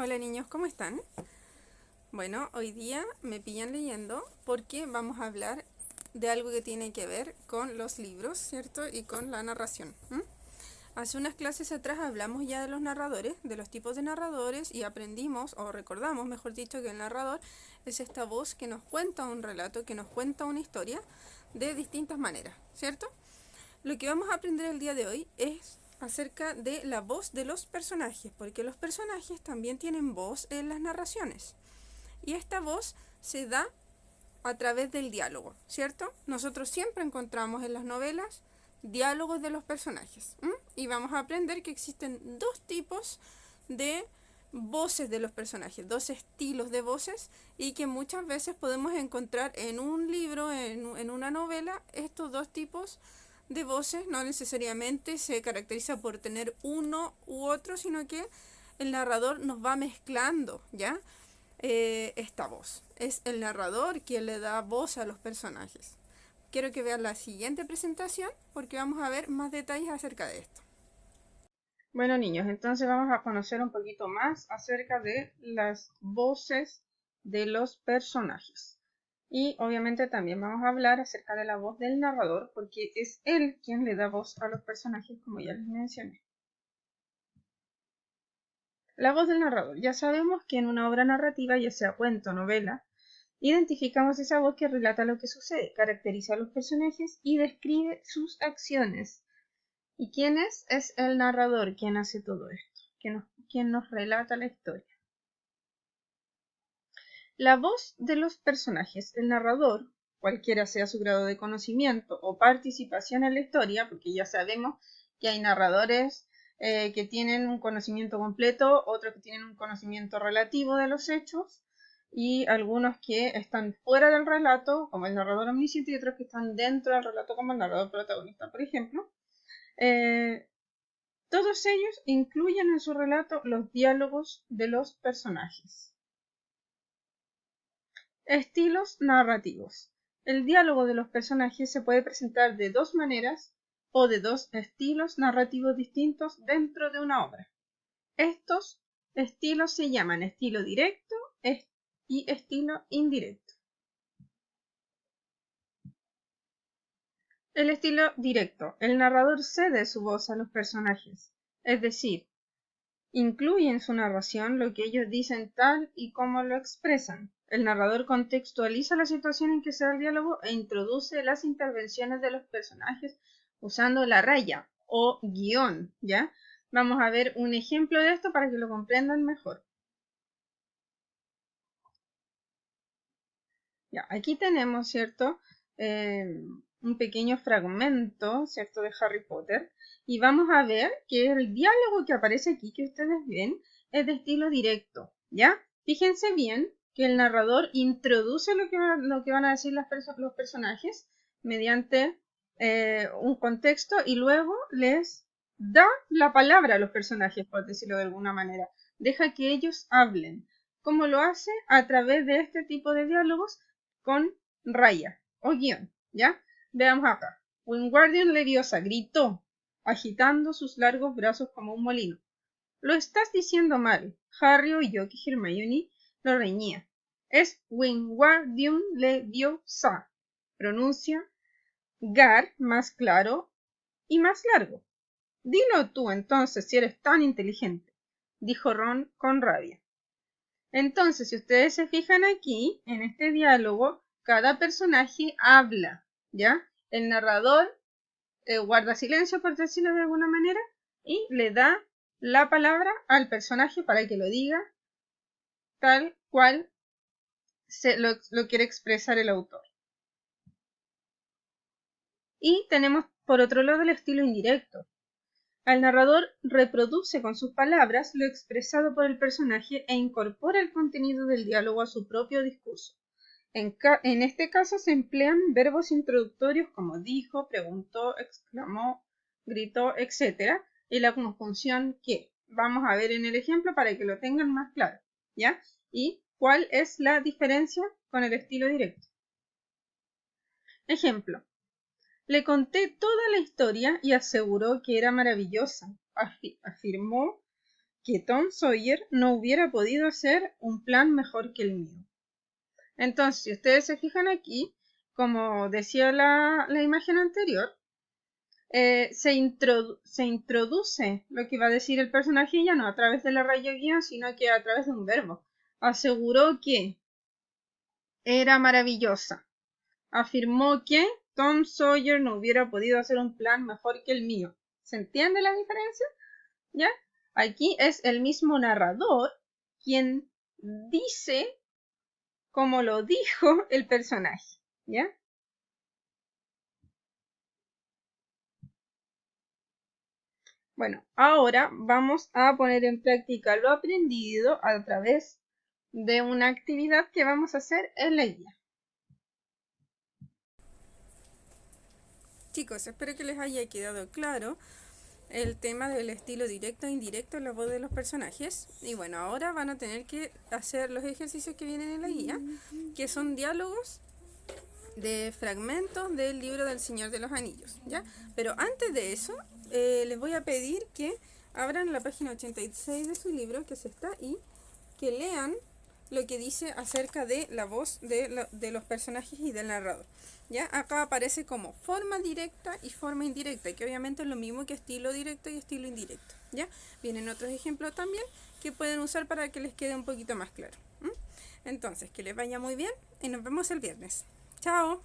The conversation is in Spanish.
Hola niños, ¿cómo están? Bueno, hoy día me pillan leyendo porque vamos a hablar de algo que tiene que ver con los libros, ¿cierto? Y con la narración. Hace unas clases atrás hablamos ya de los narradores, de los tipos de narradores y aprendimos, o recordamos, mejor dicho, que el narrador es esta voz que nos cuenta un relato, que nos cuenta una historia de distintas maneras, ¿cierto? Lo que vamos a aprender el día de hoy es acerca de la voz de los personajes, porque los personajes también tienen voz en las narraciones. Y esta voz se da a través del diálogo, ¿cierto? Nosotros siempre encontramos en las novelas diálogos de los personajes. Y vamos a aprender que existen dos tipos de voces de los personajes, dos estilos de voces, y que muchas veces podemos encontrar en un libro, en una novela, estos dos tipos de voces. No necesariamente se caracteriza por tener uno u otro, sino que el narrador nos va mezclando, ¿ya? Esta voz. Es el narrador quien le da voz a los personajes. Quiero que vean la siguiente presentación porque vamos a ver más detalles acerca de esto. Bueno niños, entonces vamos a conocer un poquito más acerca de las voces de los personajes. Y obviamente también vamos a hablar acerca de la voz del narrador porque es él quien le da voz a los personajes, como ya les mencioné. La voz del narrador. Ya sabemos que en una obra narrativa, ya sea cuento o novela, identificamos esa voz que relata lo que sucede, caracteriza a los personajes y describe sus acciones. ¿Y quién es? Es el narrador quien hace todo esto, quien nos relata la historia. La voz de los personajes. El narrador, cualquiera sea su grado de conocimiento o participación en la historia, porque ya sabemos que hay narradores que tienen un conocimiento completo, otros que tienen un conocimiento relativo de los hechos, y algunos que están fuera del relato, como el narrador omnisciente, y otros que están dentro del relato, como el narrador protagonista, por ejemplo. Todos ellos incluyen en su relato los diálogos de los personajes. Estilos narrativos. El diálogo de los personajes se puede presentar de dos maneras o de dos estilos narrativos distintos dentro de una obra. Estos estilos se llaman estilo directo y estilo indirecto. El estilo directo. El narrador cede su voz a los personajes, es decir, incluye en su narración lo que ellos dicen tal y como lo expresan. El narrador contextualiza la situación en que se da el diálogo e introduce las intervenciones de los personajes usando la raya o guión, ¿ya? Vamos a ver un ejemplo de esto para que lo comprendan mejor. Ya, aquí tenemos, ¿cierto? Un pequeño fragmento, ¿cierto? De Harry Potter. Y vamos a ver que el diálogo que aparece aquí, que ustedes ven, es de estilo directo, ¿ya? Fíjense bien que el narrador introduce lo que van a decir los personajes mediante un contexto y luego les da la palabra a los personajes, por decirlo de alguna manera. Deja que ellos hablen. ¿Cómo lo hace? A través de este tipo de diálogos con raya o guión, ¿ya? Veamos acá. Wingardium Leviosa gritó, agitando sus largos brazos como un molino. Lo estás diciendo mal. Harry oyó que Hermione lo reñía. Es Wingardium Leviosa. Pronuncia Gar más claro y más largo. Dilo tú entonces si eres tan inteligente, dijo Ron con rabia. Entonces, si ustedes se fijan aquí, en este diálogo, cada personaje habla, ¿ya? El narrador guarda silencio, por decirlo de alguna manera, y le da la palabra al personaje para que lo diga tal cual lo quiere expresar el autor. Y tenemos, por otro lado, el estilo indirecto. El narrador reproduce con sus palabras lo expresado por el personaje e incorpora el contenido del diálogo a su propio discurso. En este caso se emplean verbos introductorios como dijo, preguntó, exclamó, gritó, etc. Y la conjunción que vamos a ver en el ejemplo para que lo tengan más claro, ¿ya? ¿Y cuál es la diferencia con el estilo directo? Ejemplo. Le conté toda la historia y aseguró que era maravillosa. Afirmó que Tom Sawyer no hubiera podido hacer un plan mejor que el mío. Entonces, si ustedes se fijan aquí, como decía la imagen anterior, se introduce lo que va a decir el personaje ya no a través de la raya guión, sino que a través de un verbo. Aseguró que era maravillosa. Afirmó que Tom Sawyer no hubiera podido hacer un plan mejor que el mío. ¿Se entiende la diferencia? ¿Ya? Aquí es el mismo narrador quien dice como lo dijo el personaje. ¿Ya? Bueno, ahora vamos a poner en práctica lo aprendido a través de una actividad que vamos a hacer en la guía. Chicos, espero que les haya quedado claro el tema del estilo directo e indirecto en la voz de los personajes. Y bueno, ahora van a tener que hacer los ejercicios que vienen en la guía, que son diálogos de fragmentos del libro del Señor de los Anillos, ¿ya? Pero antes de eso, les voy a pedir que abran la página 86 de su libro, que es esta, y que lean lo que dice acerca de la voz de los personajes y del narrador. ¿Ya? Acá aparece como forma directa y forma indirecta, que obviamente es lo mismo que estilo directo y estilo indirecto. ¿Ya? Vienen otros ejemplos también que pueden usar para que les quede un poquito más claro. Entonces, que les vaya muy bien y nos vemos el viernes. ¡Chao!